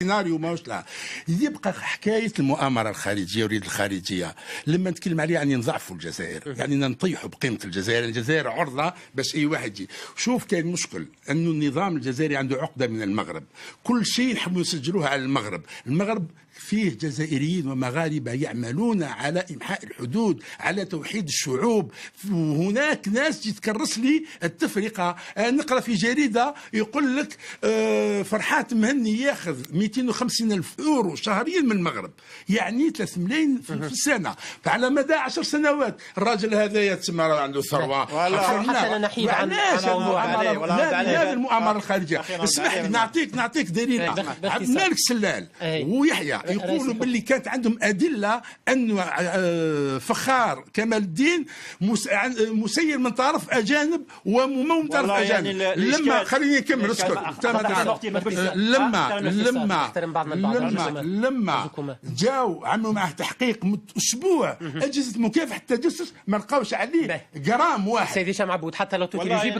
سيناريو ماهوش لها. يبقى حكايه المؤامره الخارجيه وريد الخارجيه لما نتكلم عليها يعني نضعفوا الجزائر، يعني نطيحوا بقيمه الجزائر. الجزائر عرضه باش اي واحد يجي. شوف كاين مشكل انه النظام الجزائري عنده عقده من المغرب، كل شيء نحبوا نسجلوها على المغرب. المغرب فيه جزائريين ومغاربه يعملون على امحاء الحدود، على توحيد الشعوب. وهناك ناس تكرس لي التفرقه. نقرا في جريده يقول لك فرحات مهني ياخذ 250 ألف يورو شهريا من المغرب، يعني 3 ملايين في السنه. فعلى مدى 10 سنوات الراجل هذا يتسمى عنده ثروه. حتى نحيد عن لا المؤامره الخارجيه. اسمح لي نعطيك دليل. عبد الملك سلال ويحيى يقولوا باللي كانت عندهم ادله انه فخار كمال الدين مسير من طرف اجانب وممول من طرف اجانب. لما خليني نكمل اسكت. لما جاو عملوا معه تحقيق اسبوع اجهزه مكافحه التجسس ما لقاوش عليه جرام واحد. سيدي هشام عبود حتى لو تجيب